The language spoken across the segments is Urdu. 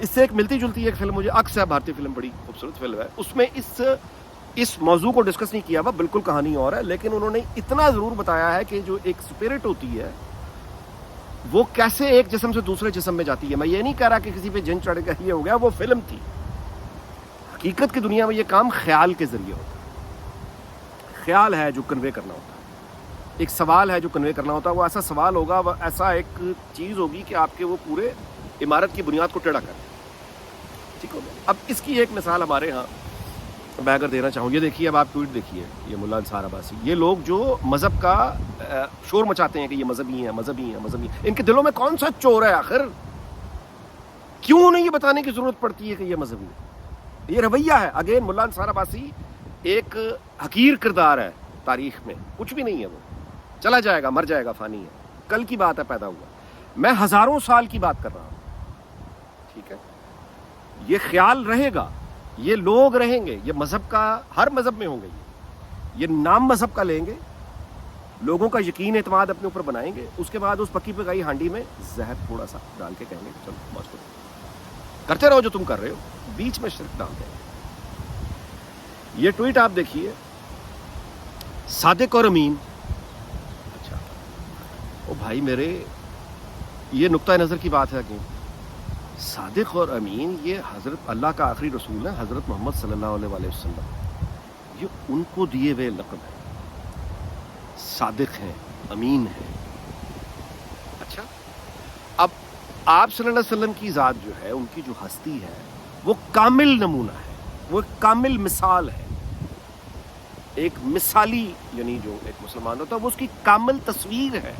اس سے ایک ملتی جلتی ایک فلم مجھے عکس ہے، بھارتی فلم، بڑی خوبصورت فلم ہے، اس میں اس موضوع کو ڈسکس نہیں کیا ہوا، بالکل کہانی اور ہے، لیکن انہوں نے اتنا ضرور بتایا ہے کہ جو ایک اسپرٹ ہوتی ہے وہ کیسے ایک جسم سے دوسرے جسم میں جاتی ہے. میں یہ نہیں کہہ رہا کہ کسی پہ جن چڑھ کر یہ ہو گیا، وہ فلم تھی. حقیقت کی دنیا میں یہ کام خیال کے ذریعے ہوتا ہے. خیال ہے جو کنوے کرنا ہوتا ہے، ایک سوال ہے جو کنوے کرنا ہوتا ہے. وہ ایسا سوال ہوگا، وہ ایسا ایک چیز ہوگی کہ آپ کے وہ پورے عمارت کی بنیاد کو ٹیڑھا کر دے. ٹھیک ہو گیا. اب اس کی ایک مثال ہمارے ہاں میں اگر دینا چاہوں، یہ دیکھیے، اب آپ ٹویٹ دیکھیے، یہ ملا انصار عباسی، یہ لوگ جو مذہب کا شور مچاتے ہیں کہ یہ مذہبی ہیں، مذہبی ہیں، مذہبی ہیں، ان کے دلوں میں کون سا چور ہے آخر؟ کیوں انہیں یہ بتانے کی ضرورت پڑتی ہے کہ یہ مذہبی ہے؟ یہ رویہ ہے. اگین ملا انصار عباسی ایک حقیر کردار ہے تاریخ میں، کچھ بھی نہیں ہے، وہ چلا جائے گا، مر جائے گا، فانی ہے، کل کی بات ہے، پیدا ہوا. میں ہزاروں سال کی بات کر رہا ہوں. ٹھیک ہے، یہ خیال رہے گا، یہ لوگ رہیں گے، یہ مذہب کا، ہر مذہب میں ہوں گے، یہ نام مذہب کا لیں گے، لوگوں کا یقین اعتماد اپنے اوپر بنائیں گے، اس کے بعد اس پکی پکائی ہانڈی میں زہر تھوڑا سا ڈال کے کہیں گے چلو موج کرو، کرتے رہو جو تم کر رہے ہو، بیچ میں شرک ڈال دیں گے. یہ ٹویٹ آپ دیکھیے، صادق اور امین. اچھا او بھائی میرے، یہ نقطہ نظر کی بات ہے کہ صادق اور امین یہ حضرت اللہ کا آخری رسول ہے، حضرت محمد صلی اللہ علیہ وسلم، یہ ان کو دیے ہوئے لقب ہے. صادق ہیں، امین ہیں. اچھا، اب آپ صلی اللہ علیہ وسلم کی ذات جو ہے، ان کی جو ہستی ہے، وہ کامل نمونہ ہے، وہ ایک کامل مثال ہے. ایک مثالی، یعنی جو ایک مسلمان ہوتا ہے وہ اس کی کامل تصویر ہے.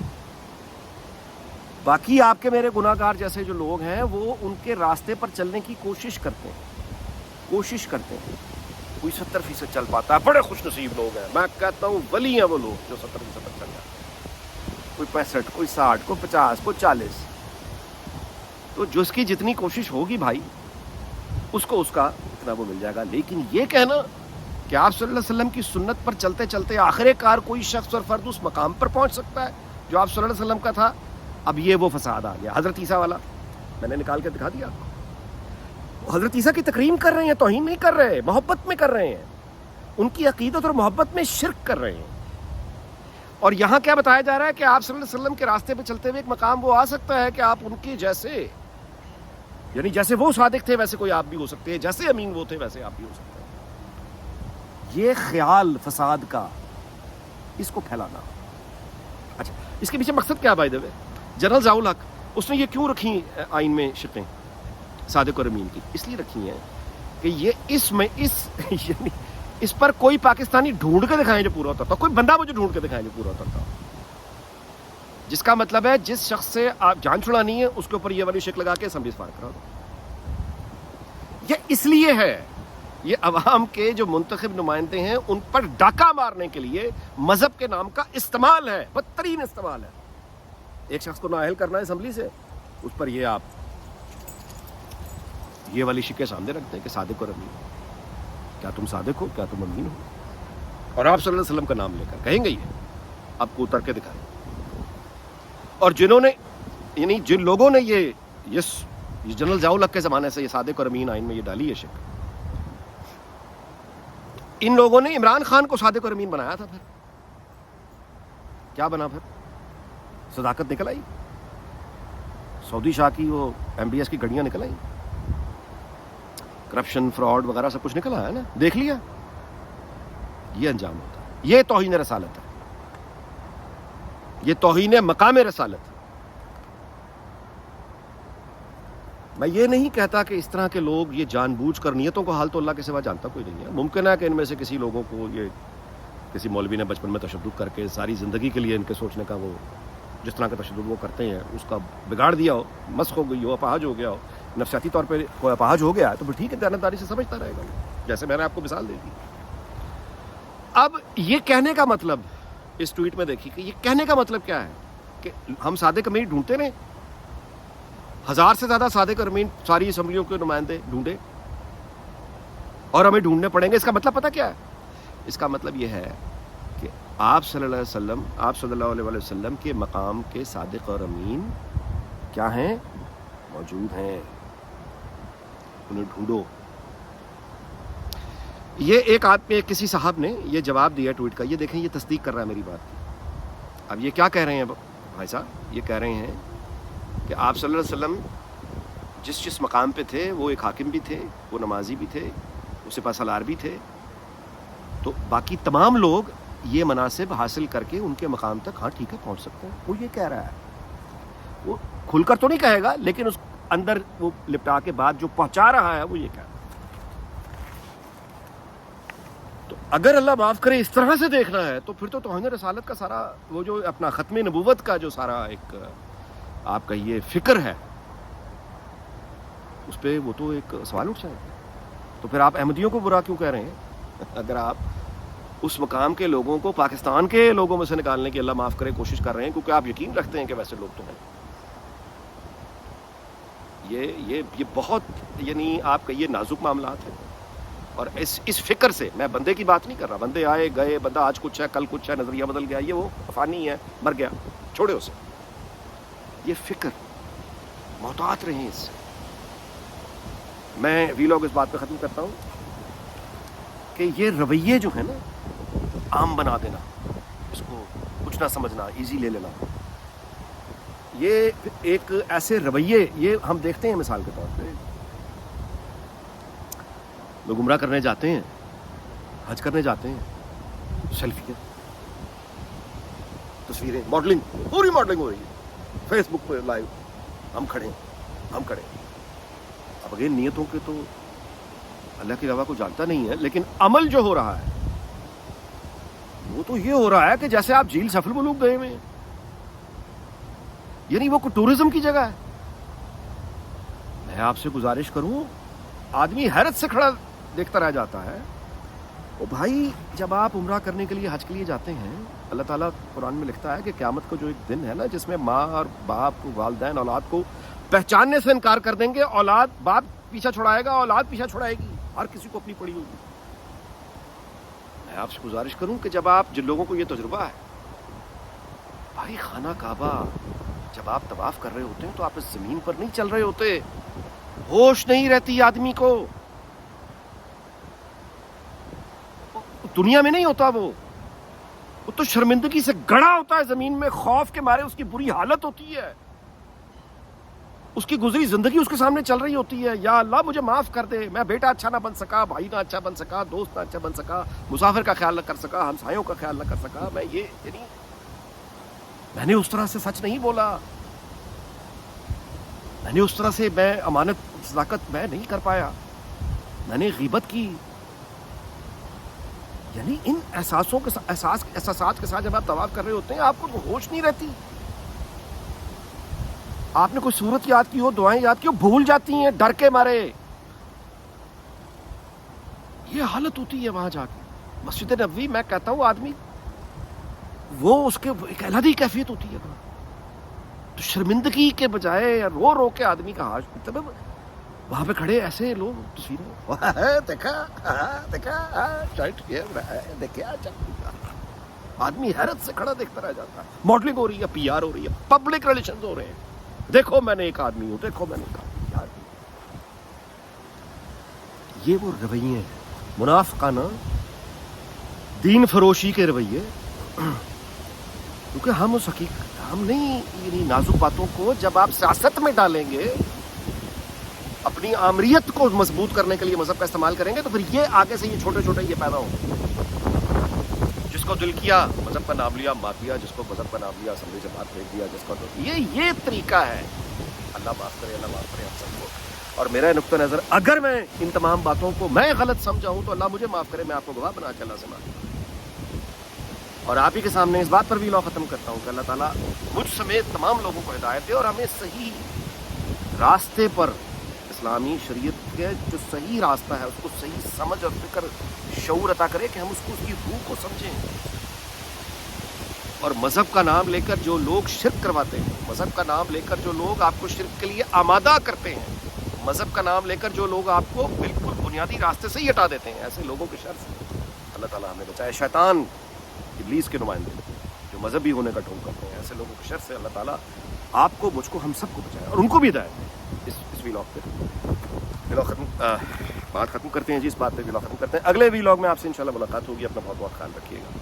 باقی آپ کے میرے گناہ گار جیسے جو لوگ ہیں وہ ان کے راستے پر چلنے کی کوشش کرتے ہیں. کوئی 70% چل پاتا ہے، بڑے خوش نصیب لوگ ہیں. میں کہتا ہوں ولی ہیں وہ لوگ جو 70% تک چل جاتے ہیں. کوئی 65، کوئی 60، کوئی 50، کوئی 40. تو جو اس کی جتنی کوشش ہوگی بھائی، اس کو اس کا اتنا وہ مل جائے گا. لیکن یہ کہنا کہ آپ صلی اللہ علیہ وسلم کی سنت پر چلتے چلتے آخر کار کوئی شخص اور فرد اس مقام پر پہنچ سکتا ہے جو آپ صلی اللہ علیہ وسلم کا تھا، اب یہ وہ فساد آ گیا. حضرت عیسیٰ والا میں نے نکال کے دکھا دیا آپ کو. حضرت عیسیٰ کی تکریم کر رہے ہیں، توہین نہیں کر رہے، محبت میں کر رہے ہیں، ان کی عقیدت اور محبت میں شرک کر رہے ہیں. اور یہاں کیا بتایا جا رہا ہے کہ آپ صلی اللہ علیہ وسلم کے راستے پہ چلتے ہوئے ایک مقام وہ آ سکتا ہے کہ آپ ان کے جیسے، یعنی جیسے وہ صادق تھے ویسے کوئی آپ بھی ہو سکتے ہیں، جیسے امین وہ تھے ویسے آپ بھی ہو سکتے ہیں. یہ خیال فساد کا، اس کو پھیلانا. اچھا، اس کے پیچھے مقصد کیا بھائی؟ جنرل ضیاء الحق اس نے یہ کیوں رکھی آئین میں شقیں صادق اور امین کی؟ اس لیے رکھی ہیں کہ یہ یعنی اس پر کوئی پاکستانی ڈھونڈ کے دکھائیں جو پورا ہوتا تھا، کوئی بندہ مجھے ڈھونڈ کے دکھائیں جو پورا ہوتا تھا. جس کا مطلب ہے جس شخص سے آپ جان چھڑانی ہے اس کے اوپر یہ والی شک لگا کے اسمبلی فارغ کرا دو. یہ اس لیے ہے، یہ عوام کے جو منتخب نمائندے ہیں ان پر ڈاکہ مارنے کے لیے مذہب کے نام کا استعمال ہے، بدترین استعمال ہے. ایک شخص کو نااہل کرنا ہے اسمبلی سے، اس پر یہ آپ یہ والی شکیں سامنے رکھتے ہیں کہ صادق اور امین. کیا تم صادق ہو؟ کیا تم امین ہو؟ اور آپ صلی اللہ علیہ وسلم کا نام لے کر کہیں گے یہ آپ کو اتر کے دکھائیں. اور جنہوں نے، یعنی جن لوگوں نے یہ جنرل ضیاء الحق کے زمانے سے یہ صادق اور امین آئین میں یہ ڈالی ہے شک، ان لوگوں نے عمران خان کو صادق اور امین بنایا تھا. پھر کیا بنا؟ پھر صداقت نکل آئی، سعودی شاہ کی وہ MBS کی گھڑیاں نکل آئی، کرپشن، فراڈ وغیرہ سب کچھ نکل آیا نا، دیکھ لیا. یہ انجام ہوتا ہے، یہ توہین رسالت ہے، یہ توہین مقام رسالت. میں یہ نہیں کہتا کہ اس طرح کے لوگ یہ جان بوجھ کر، نیتوں کو حال تو اللہ کے سوا جانتا کوئی نہیں ہے. ممکن ہے کہ ان میں سے کسی لوگوں کو یہ کسی مولوی نے بچپن میں تشدد کر کے ساری زندگی کے لیے ان کے سوچنے کا، وہ جس طرح کا تشدد وہ کرتے ہیں اس کا بگاڑ دیا ہو، مسخ ہو گئی ہو، اپاہج ہو گیا ہو، نفسیاتی طور پہ کوئی اپاہج ہو گیا ہے تو پھر ٹھیک ہے، دیانتداری سے سمجھتا رہے گا، جیسے میں نے آپ کو مثال دے دی. اب یہ کہنے کا مطلب اس ٹویٹ میں دیکھیے کہ یہ کہنے کا مطلب کیا ہے کہ ہم صادق امین ڈھونڈتے رہیں، 1000 سے زیادہ صادق اور امین ساری اسمبلیوں کے نمائندے ڈھونڈے اور ہمیں ڈھونڈنے پڑیں گے. اس کا مطلب پتہ کیا ہے؟ اس کا مطلب یہ ہے کہ آپ صلی اللہ علیہ وسلم کے مقام کے صادق اور امین کیا ہیں؟ موجود ہیں. انہیں ڈھونڈو. یہ ایک آدمی کسی صاحب نے یہ جواب دیا ٹویٹ کا, یہ دیکھیں یہ تصدیق کر رہا ہے میری بات کی. اب یہ کیا کہہ رہے ہیں بھائی صاحب, یہ کہہ رہے ہیں کہ آپ صلی اللہ علیہ وسلم جس مقام پہ تھے وہ ایک حاکم بھی تھے, وہ نمازی بھی تھے, وہ سپہ سالار بھی تھے, تو باقی تمام لوگ یہ مناصب حاصل کر کے ان کے مقام تک ہاں ٹھیک ہے پہنچ سکتے ہیں. وہ یہ کہہ رہا ہے, وہ کھل کر تو نہیں کہے گا لیکن اس اندر وہ لپٹا کے بات جو پہنچا رہا ہے وہ یہ کہہ رہا ہے. تو اگر اللہ معاف کرے اس طرح سے دیکھنا ہے تو پھر تو توہین رسالت کا سارا وہ جو اپنا ختم نبوت کا جو سارا ایک آپ کہیے فکر ہے اس پہ وہ تو ایک سوال اٹھ جائے. تو پھر آپ احمدیوں کو برا کیوں کہہ رہے ہیں اگر آپ اس مقام کے لوگوں کو پاکستان کے لوگوں میں سے نکالنے کی اللہ معاف کرے کوشش کر رہے ہیں, کیونکہ آپ یقین رکھتے ہیں کہ ویسے لوگ تو ہیں. یہ بہت یعنی آپ کہیے نازک معاملات ہیں. اور اس فکر سے میں بندے کی بات نہیں کر رہا, بندے آئے گئے, بندہ آج کچھ ہے کل کچھ ہے, نظریہ بدل گیا, یہ وہ فانی ہے, مر گیا, چھوڑے اسے. یہ فکر محتاط رہیں اس سے. میں ویلاگ اس بات پہ ختم کرتا ہوں کہ یہ رویے جو ہیں نا عام بنا دینا, اس کو کچھ نہ سمجھنا, ایزی لے لینا, یہ ایک ایسے رویے یہ ہم دیکھتے ہیں مثال کے طور پہ لوگ عمرہ کرنے جاتے ہیں, حج کرنے جاتے ہیں, سیلفی تصویریں, ماڈلنگ, پوری ماڈلنگ ہو رہی ہے فیس بک پہ لائیو, ہم کھڑے. اب اگین نیتوں کے تو اللہ کے علاوہ کو جانتا نہیں ہے, لیکن عمل جو ہو رہا ہے وہ تو یہ ہو رہا ہے کہ جیسے آپ جھیل سفل ملوک گئے ہوئے, یعنی وہ کوئی ٹورزم کی جگہ ہے. میں آپ سے گزارش کروں, آدمی حیرت سے کھڑا دیکھتا رہ جاتا ہے. او بھائی جب آپ عمرہ کرنے کے لیے حج کے لیے جاتے ہیں, اللہ تعالیٰ قرآن میں لکھتا ہے کہ قیامت کو جو ایک دن ہے نا جس میں ماں اور باپ کو, والدین اولاد کو پہچاننے سے انکار کر دیں گے, اولاد باپ پیچھا چھڑائے گا, اولاد پیچھا چھڑائے گی, ہر کسی کو اپنی پڑی ہوگی. میں آپ سے گزارش کروں کہ جب آپ جن لوگوں کو یہ تجربہ ہے, بھائی خانہ کعبہ جب آپ طواف کر رہے ہوتے ہیں تو آپ اس زمین پر نہیں چل رہے ہوتے, ہوش نہیں رہتی آدمی کو, دنیا میں نہیں ہوتا, وہ تو شرمندگی سے گڑا ہوتا ہے زمین میں, خوف کے مارے اس کی بری حالت ہوتی ہے, اس کی گزری زندگی اس کے سامنے چل رہی ہوتی ہے. یا اللہ مجھے معاف کر دے, میں بیٹا اچھا نہ بن سکا, بھائی نہ اچھا بن سکا, دوست نہ اچھا بن سکا, مسافر کا خیال نہ کر سکا, ہمسایوں کا خیال نہ کر سکا, میں یہ یعنی میں نے اس طرح سے سچ نہیں بولا, میں نے اس طرح سے میں امانت صداقت میں نہیں کر پایا, میں نے غیبت کی. یعنی ان احساسات کے ساتھ جب آپ طواف کر رہے ہوتے ہیں آپ کو تو ہوش نہیں رہتی. آپ نے کوئی صورت یاد کی ہو, دعائیں یاد کی ہو, بھول جاتی ہیں ڈر کے مارے. یہ حالت ہوتی ہے وہاں جا کے. مسجد نبوی میں کہتا ہوں آدمی وہ اس کے ایک الگ کیفیت ہوتی ہے وہاں. تو شرمندگی کے بجائے رو رو کے آدمی کا حاج, مطلب وہاں پہ کھڑے ایسے لوگ تصویریں دیکھا, آدمی حیرت سے کھڑا دیکھتا رہ جاتا ہے. ماڈلنگ ہو رہی ہے, پی آر ہو رہی ہے, پبلک ریلیشنز ہو رہے ہیں, دیکھو میں نے ایک آدمی ہوں, دیکھو میں نے ایک آدمی. یار یہ وہ رویے ہیں منافقانہ, دین فروشی کے رویے, کیونکہ ہم اس حقیقت ہم نہیں یعنی نازک باتوں کو جب آپ سیاست میں ڈالیں گے, اپنی آمریت کو مضبوط کرنے کے لیے مذہب کا استعمال کریں گے, تو پھر یہ آگے سے یہ چھوٹے چھوٹے یہ پیدا ہوں. جس کو دل کیا مذہب کا نام لیا مار دیا, جس کو مذہب کا نام لیا اسمبلی سے بات پھینک دیا, جس کو یہ طریقہ ہے. اللہ معاف کرے, اللہ معاف کرے ہم سب کو. اور میرا نقطہ نظر اگر میں ان تمام باتوں کو میں غلط سمجھا ہوں تو اللہ مجھے معاف کرے, میں آپ کو گواہ بنا کے اللہ سے مانگتا ہوں. اور آپ ہی کے سامنے اس بات پر بھی لا ختم کرتا ہوں کہ اللہ تعالیٰ مجھ سمیت تمام لوگوں کو ہدایت دے اور ہمیں صحیح راستے پر, اسلامی شریعت کے جو صحیح راستہ ہے اس کو صحیح سمجھ اور فکر شعور عطا کرے کہ ہم اس کو اس کی روح کو سمجھیں. اور مذہب کا نام لے کر جو لوگ شرک کرواتے ہیں, مذہب کا نام لے کر جو لوگ آپ کو شرک کے لیے آمادہ کرتے ہیں, مذہب کا نام لے کر جو لوگ آپ کو بالکل بنیادی راستے سے ہی ہٹا دیتے ہیں, ایسے لوگوں کے شر سے اللہ تعالیٰ ہمیں بچائے. شیطان ابلیس کے نمائندے جو مذہبی ہونے کا ڈھونگ کرتے ہیں, ایسے لوگوں کے شر سے اللہ تعالیٰ آپ کو, مجھ کو, ہم سب کو بچائے اور ان کو بھی ہدایت دے اس ویلاگ پہ. ولاگ ختم بات ختم کرتے ہیں جی، اس بات پہ ولاگ ختم کرتے ہیں. اگلے ولاگ میں آپ سے انشاءاللہ ملاقات ہوگی. اپنا بہت بہت خیال رکھیے گا.